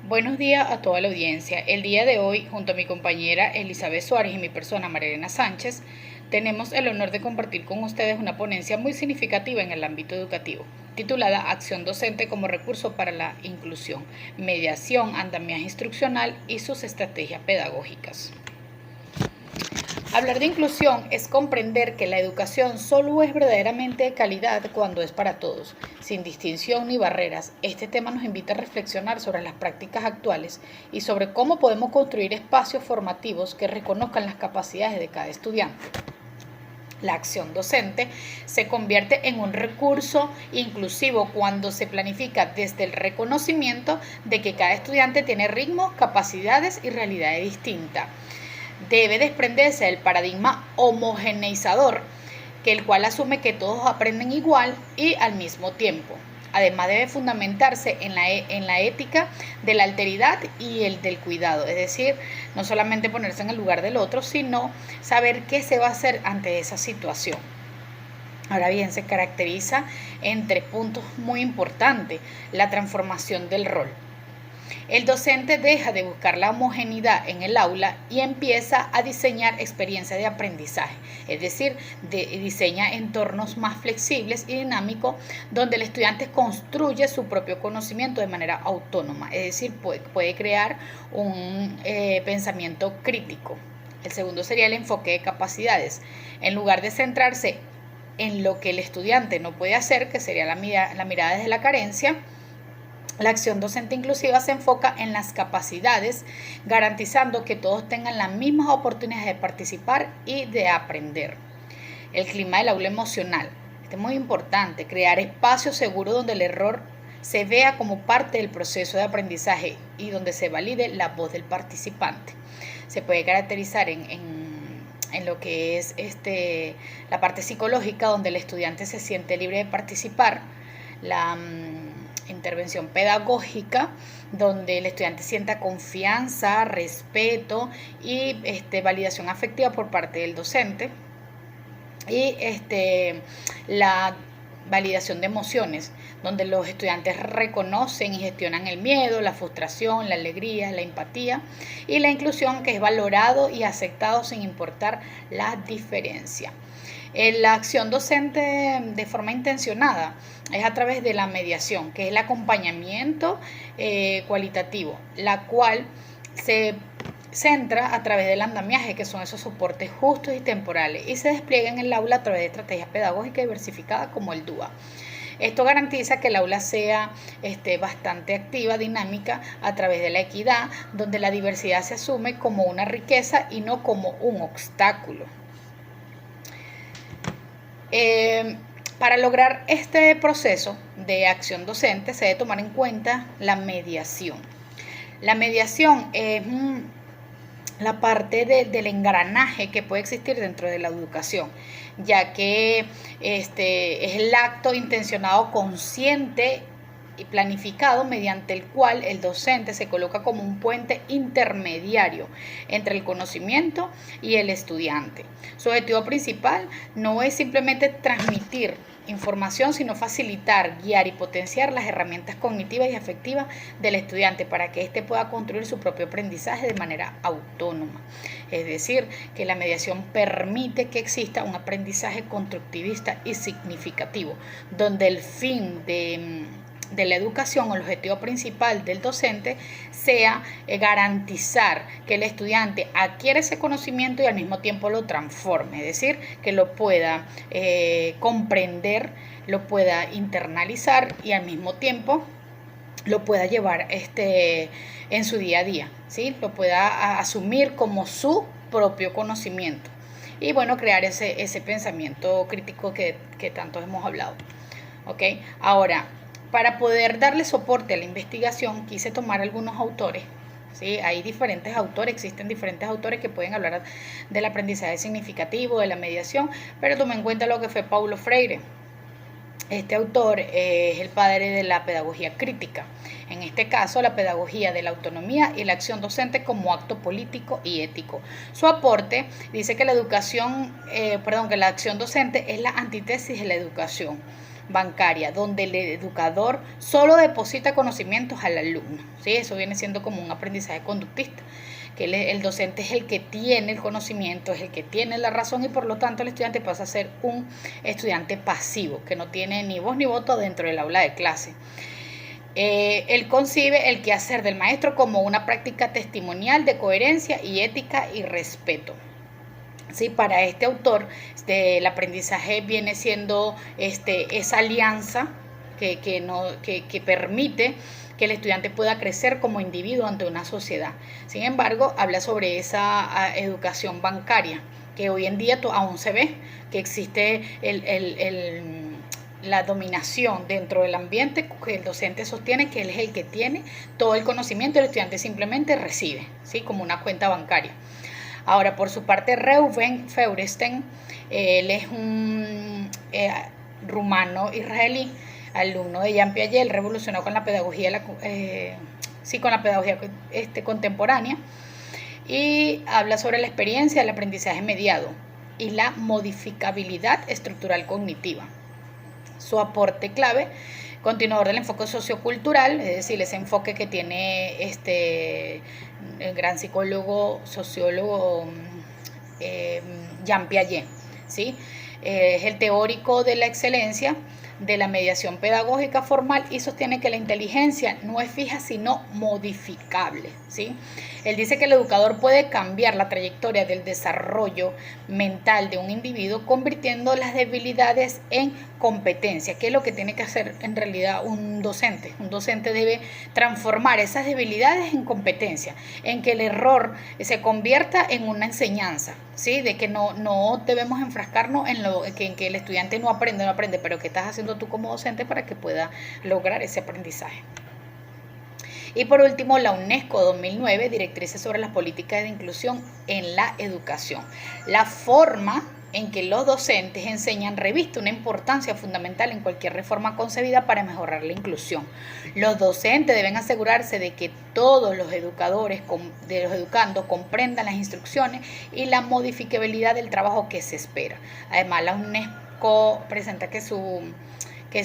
Buenos días a toda la audiencia. El día de hoy, junto a mi compañera Elizabeth Suárez y mi persona Marilena Sánchez, tenemos el honor de compartir con ustedes una ponencia muy significativa en el ámbito educativo, titulada Acción Docente como recurso para la inclusión, mediación, andamiaje instruccional y sus estrategias pedagógicas. Hablar de inclusión es comprender que la educación solo es verdaderamente de calidad cuando es para todos, sin distinción ni barreras. Este tema nos invita a reflexionar sobre las prácticas actuales y sobre cómo podemos construir espacios formativos que reconozcan las capacidades de cada estudiante. La acción docente se convierte en un recurso inclusivo cuando se planifica desde el reconocimiento de que cada estudiante tiene ritmos, capacidades y realidades distintas. Debe desprenderse del paradigma homogeneizador, el cual asume que todos aprenden igual y al mismo tiempo. Además, debe fundamentarse en la ética de la alteridad y el del cuidado, es decir, no solamente ponerse en el lugar del otro, sino saber qué se va a hacer ante esa situación. Ahora bien, se caracteriza en 3 puntos muy importantes: la transformación del rol. El docente deja de buscar la homogeneidad en el aula y empieza a diseñar experiencias de aprendizaje, es decir, diseña entornos más flexibles y dinámicos donde el estudiante construye su propio conocimiento de manera autónoma, es decir, puede crear un pensamiento crítico. El segundo sería el enfoque de capacidades. En lugar de centrarse en lo que el estudiante no puede hacer, que sería la mirada desde la carencia, la acción docente inclusiva se enfoca en las capacidades, garantizando que todos tengan las mismas oportunidades de participar y de aprender. El clima del aula emocional. Este es muy importante: crear espacios seguros donde el error se vea como parte del proceso de aprendizaje y donde se valide la voz del participante. Se puede caracterizar en lo que es la parte psicológica, donde el estudiante se siente libre de participar. La intervención pedagógica, donde el estudiante sienta confianza, respeto y validación afectiva por parte del docente. Y la validación de emociones, donde los estudiantes reconocen y gestionan el miedo, la frustración, la alegría, la empatía, y la inclusión, que es valorado y aceptado sin importar la diferencia. La acción docente de forma intencionada es a través de la mediación, que es el acompañamiento cualitativo, la cual se centra a través del andamiaje, que son esos soportes justos y temporales, y se despliega en el aula a través de estrategias pedagógicas diversificadas como el DUA. Esto garantiza que el aula sea bastante activa, dinámica, a través de la equidad, donde la diversidad se asume como una riqueza y no como un obstáculo. Para lograr este proceso de acción docente se debe tomar en cuenta la mediación. La mediación es la parte del engranaje que puede existir dentro de la educación, ya que es el acto intencionado, consciente y planificado, mediante el cual el docente se coloca como un puente intermediario entre el conocimiento y el estudiante. Su objetivo principal no es simplemente transmitir información, sino facilitar, guiar y potenciar las herramientas cognitivas y afectivas del estudiante para que éste pueda construir su propio aprendizaje de manera autónoma. Es decir, que la mediación permite que exista un aprendizaje constructivista y significativo, donde el fin de la educación o el objetivo principal del docente sea garantizar que el estudiante adquiere ese conocimiento y al mismo tiempo lo transforme, es decir, que lo pueda comprender, lo pueda internalizar y al mismo tiempo lo pueda llevar en su día a día, ¿sí? Lo pueda asumir como su propio conocimiento y bueno, crear ese pensamiento crítico que tanto hemos hablado. ¿Okay? Ahora, para poder darle soporte a la investigación, quise tomar algunos autores. ¿Sí? Hay diferentes autores, existen diferentes autores que pueden hablar del aprendizaje significativo, de la mediación, pero tomé en cuenta lo que fue Paulo Freire. Este autor es el padre de la pedagogía crítica, en este caso la pedagogía de la autonomía y la acción docente como acto político y ético. Su aporte dice que que la acción docente es la antítesis de la educación, bancaria, donde el educador solo deposita conocimientos al alumno, ¿sí? Eso viene siendo como un aprendizaje conductista, que el docente es el que tiene el conocimiento, es el que tiene la razón, y por lo tanto el estudiante pasa a ser un estudiante pasivo, que no tiene ni voz ni voto dentro del aula de clase. Él concibe el quehacer del maestro como una práctica testimonial de coherencia y ética y respeto. Sí, para este autor, el aprendizaje viene siendo esa alianza que permite que el estudiante pueda crecer como individuo ante una sociedad. Sin embargo, habla sobre esa educación bancaria, que hoy en día aún se ve, que existe la dominación dentro del ambiente, que el docente sostiene que él es el que tiene todo el conocimiento, el estudiante simplemente recibe, ¿sí? Como una cuenta bancaria. Ahora, por su parte, Reuven Feuerstein, él es un rumano israelí, alumno de Jean Piaget. Él revolucionó con la pedagogía, con la pedagogía contemporánea, y habla sobre la experiencia del aprendizaje mediado y la modificabilidad estructural cognitiva. Su aporte clave, continuador del enfoque sociocultural, es decir, ese enfoque que tiene el gran psicólogo, sociólogo Jean Piaget, ¿sí? Es el teórico de la excelencia, de la mediación pedagógica formal, y sostiene que la inteligencia no es fija sino modificable, ¿sí? Él dice que el educador puede cambiar la trayectoria del desarrollo mental de un individuo convirtiendo las debilidades en competencia, que es lo que tiene que hacer en realidad un docente. Un docente debe transformar esas debilidades en competencia, en que el error se convierta en una enseñanza, ¿sí? De que no debemos enfrascarnos en que el estudiante no aprende, pero que estás haciendo tú como docente para que pueda lograr ese aprendizaje. Y por último, la UNESCO 2009, directrices sobre las políticas de inclusión en la educación. La forma en que los docentes enseñan reviste una importancia fundamental en cualquier reforma concebida para mejorar la inclusión. Los docentes deben asegurarse de que todos los educadores, de los educandos, comprendan las instrucciones y la modificabilidad del trabajo que se espera. Además, la UNESCO presenta que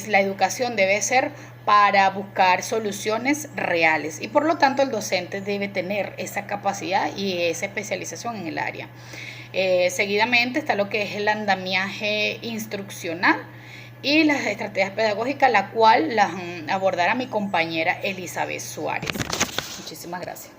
la educación debe ser para buscar soluciones reales, y por lo tanto el docente debe tener esa capacidad y esa especialización en el área. Seguidamente está lo que es el andamiaje instruccional y las estrategias pedagógicas, la cual las abordará mi compañera Elizabeth Suárez. Muchísimas gracias.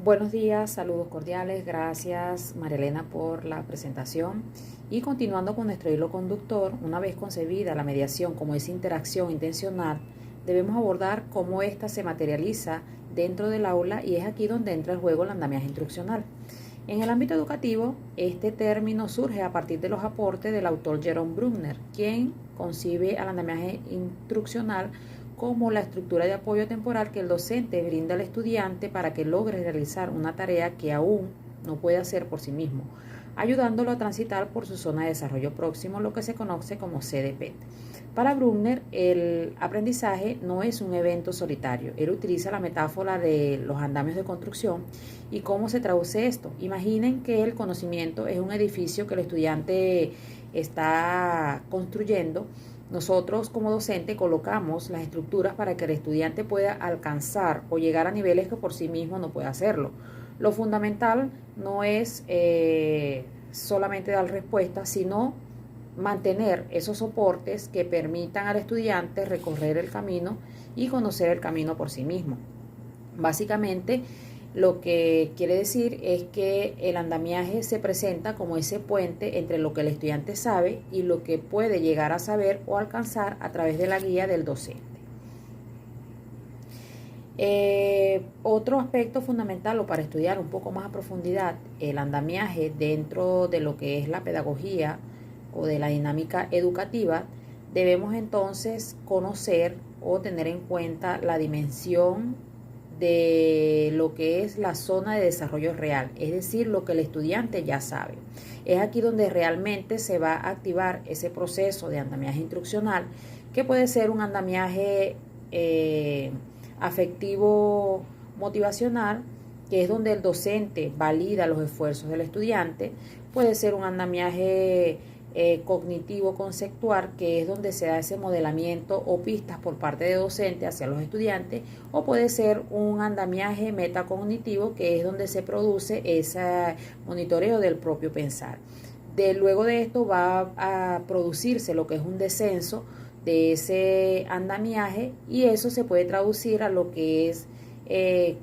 Buenos días, saludos cordiales, gracias María Elena por la presentación. Y continuando con nuestro hilo conductor, una vez concebida la mediación como esa interacción intencional, debemos abordar cómo ésta se materializa dentro del aula, y es aquí donde entra el juego el andamiaje instruccional. En el ámbito educativo, este término surge a partir de los aportes del autor Jerome Bruckner, quien concibe al andamiaje instruccional como la estructura de apoyo temporal que el docente brinda al estudiante para que logre realizar una tarea que aún no puede hacer por sí mismo, ayudándolo a transitar por su zona de desarrollo próximo, lo que se conoce como CDP. Para Bruckner, el aprendizaje no es un evento solitario. Él utiliza la metáfora de los andamios de construcción. ¿Y cómo se traduce esto? Imaginen que el conocimiento es un edificio que el estudiante está construyendo. Nosotros como docente colocamos las estructuras para que el estudiante pueda alcanzar o llegar a niveles que por sí mismo no puede hacerlo. Lo fundamental no es solamente dar respuestas, sino mantener esos soportes que permitan al estudiante recorrer el camino y conocer el camino por sí mismo. Básicamente, lo que quiere decir es que el andamiaje se presenta como ese puente entre lo que el estudiante sabe y lo que puede llegar a saber o alcanzar a través de la guía del docente. Otro aspecto fundamental, o para estudiar un poco más a profundidad el andamiaje dentro de lo que es la pedagogía o de la dinámica educativa, debemos entonces conocer o tener en cuenta la dimensión de lo que es la zona de desarrollo real, es decir, lo que el estudiante ya sabe. Es aquí donde realmente se va a activar ese proceso de andamiaje instruccional, que puede ser un andamiaje afectivo motivacional, que es donde el docente valida los esfuerzos del estudiante. Puede ser un andamiaje cognitivo-conceptual, que es donde se da ese modelamiento o pistas por parte de docente hacia los estudiantes, o puede ser un andamiaje metacognitivo, que es donde se produce ese monitoreo del propio pensar. Luego de esto va a producirse lo que es un descenso de ese andamiaje, y eso se puede traducir a lo que es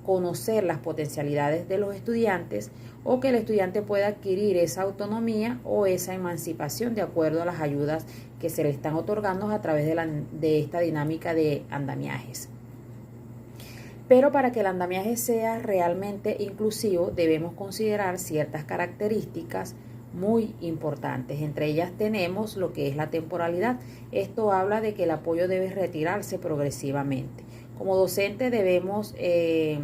conocer las potencialidades de los estudiantes, o que el estudiante pueda adquirir esa autonomía o esa emancipación de acuerdo a las ayudas que se le están otorgando a través de esta dinámica de andamiajes. Pero para que el andamiaje sea realmente inclusivo, debemos considerar ciertas características muy importantes. Entre ellas tenemos lo que es la temporalidad. Esto habla de que el apoyo debe retirarse progresivamente. Como docente debemos tener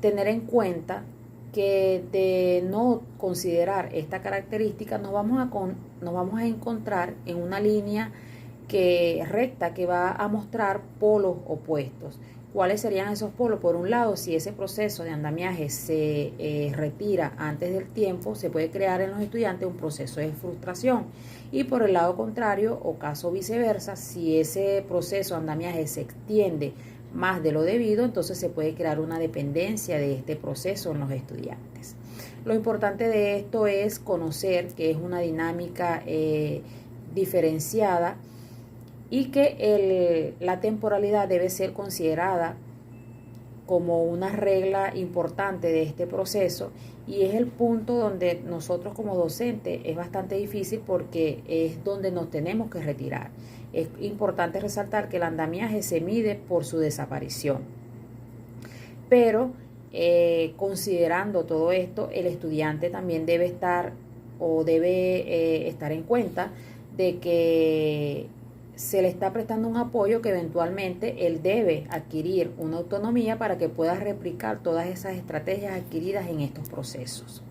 en cuenta que de no considerar esta característica nos vamos a encontrar en una línea recta que va a mostrar polos opuestos. ¿Cuáles serían esos polos? Por un lado, si ese proceso de andamiaje se retira antes del tiempo, se puede crear en los estudiantes un proceso de frustración. Y por el lado contrario, o caso viceversa, si ese proceso de andamiaje se extiende más de lo debido, entonces se puede crear una dependencia de este proceso en los estudiantes. Lo importante de esto es conocer que es una dinámica diferenciada, y que la temporalidad debe ser considerada como una regla importante de este proceso, y es el punto donde nosotros como docentes es bastante difícil, porque es donde nos tenemos que retirar. Es importante resaltar que el andamiaje se mide por su desaparición, pero considerando todo esto, el estudiante también debe estar en cuenta de que se le está prestando un apoyo, que eventualmente él debe adquirir una autonomía para que pueda replicar todas esas estrategias adquiridas en estos procesos.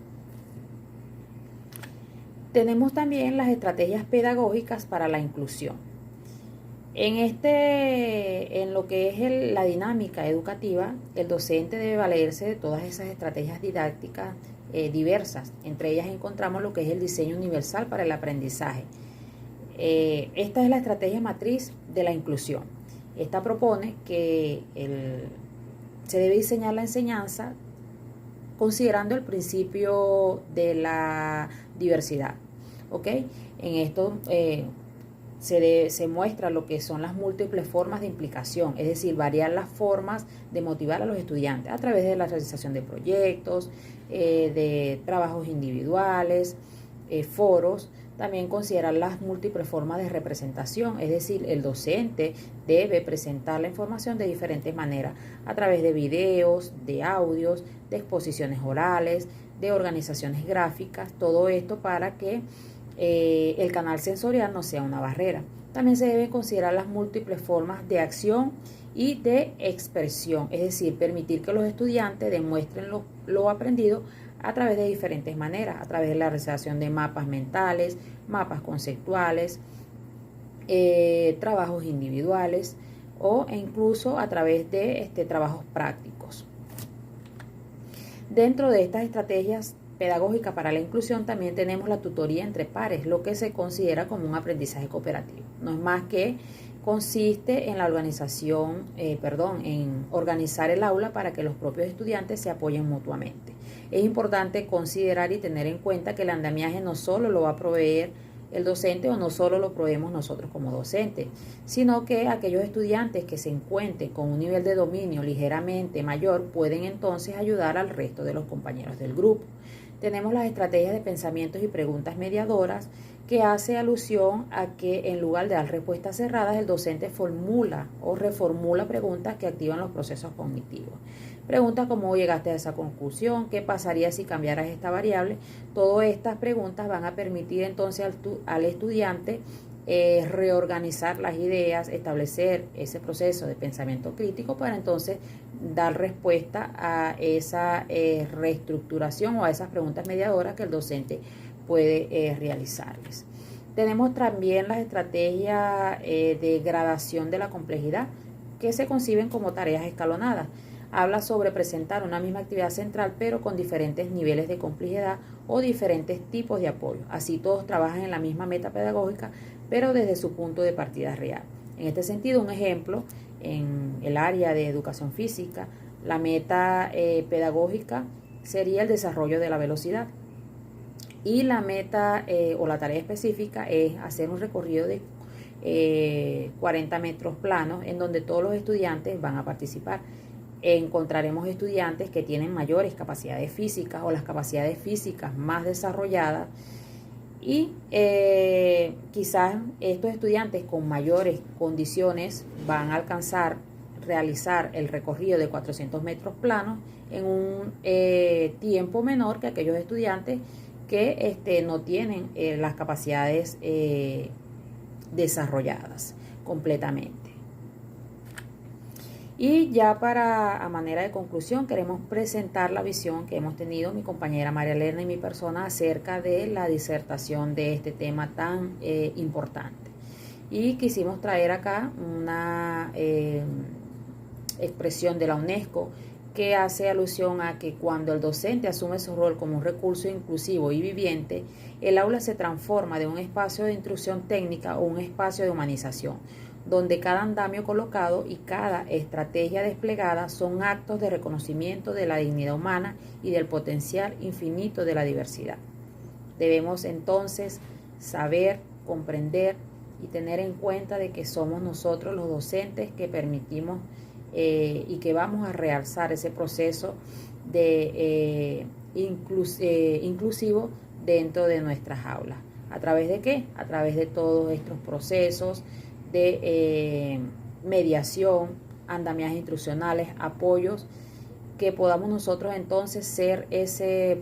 Tenemos también las estrategias pedagógicas para la inclusión. En lo que es la dinámica educativa, el docente debe valerse de todas esas estrategias didácticas diversas. Entre ellas encontramos lo que es el diseño universal para el aprendizaje. Esta es la estrategia matriz de la inclusión. Esta propone que se debe diseñar la enseñanza considerando el principio de la diversidad. ¿Ok? En esto se muestra lo que son las múltiples formas de implicación, es decir, variar las formas de motivar a los estudiantes a través de la realización de proyectos, de trabajos individuales, foros. También considerar las múltiples formas de representación, es decir, el docente debe presentar la información de diferentes maneras, a través de videos, de audios, de exposiciones orales, de organizaciones gráficas, todo esto para que el canal sensorial no sea una barrera. También se deben considerar las múltiples formas de acción y de expresión, es decir, permitir que los estudiantes demuestren lo aprendido a través de diferentes maneras, a través de la realización de mapas mentales, mapas conceptuales, trabajos individuales, e incluso a través de trabajos prácticos. Dentro de estas estrategias pedagógicas para la inclusión también tenemos la tutoría entre pares, lo que se considera como un aprendizaje cooperativo. No es más que consiste en la en organizar el aula para que los propios estudiantes se apoyen mutuamente. Es importante considerar y tener en cuenta que el andamiaje no solo lo va a proveer el docente, o no solo lo proveemos nosotros como docentes, sino que aquellos estudiantes que se encuentren con un nivel de dominio ligeramente mayor pueden entonces ayudar al resto de los compañeros del grupo. Tenemos las estrategias de pensamientos y preguntas mediadoras, que hace alusión a que en lugar de dar respuestas cerradas, el docente formula o reformula preguntas que activan los procesos cognitivos. Preguntas como: ¿llegaste a esa conclusión? ¿Qué pasaría si cambiaras esta variable? Todas estas preguntas van a permitir entonces al estudiante reorganizar las ideas, establecer ese proceso de pensamiento crítico para entonces dar respuesta a esa reestructuración o a esas preguntas mediadoras que el docente puede realizarles. Tenemos también las estrategias de gradación de la complejidad, que se conciben como tareas escalonadas. habla sobre presentar una misma actividad central pero con diferentes niveles de complejidad o diferentes tipos de apoyo. Así todos trabajan en la misma meta pedagógica pero desde su punto de partida real. En este sentido, un ejemplo, en el área de educación física, la meta pedagógica sería el desarrollo de la velocidad. Y la meta o la tarea específica es hacer un recorrido de 40 metros planos en donde todos los estudiantes van a participar. Encontraremos estudiantes que tienen mayores capacidades físicas o las capacidades físicas más desarrolladas y quizás estos estudiantes con mayores condiciones van a alcanzar realizar el recorrido de 400 metros planos en un tiempo menor que aquellos estudiantes que no tienen las capacidades desarrolladas completamente. Y ya a manera de conclusión queremos presentar la visión que hemos tenido mi compañera María Elena y mi persona acerca de la disertación de este tema tan importante. Y quisimos traer acá una expresión de la UNESCO que hace alusión a que cuando el docente asume su rol como un recurso inclusivo y viviente, el aula se transforma de un espacio de instrucción técnica o un espacio de humanización, donde cada andamio colocado y cada estrategia desplegada son actos de reconocimiento de la dignidad humana y del potencial infinito de la diversidad. Debemos entonces saber, comprender y tener en cuenta de que somos nosotros los docentes que permitimos y que vamos a realzar ese proceso de inclusivo dentro de nuestras aulas. ¿A través de qué? A través de todos estos procesos de mediación, andamiajes instruccionales, apoyos, que podamos nosotros entonces ser ese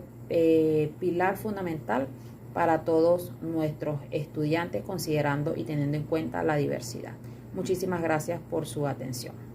pilar fundamental para todos nuestros estudiantes, considerando y teniendo en cuenta la diversidad. Muchísimas gracias por su atención.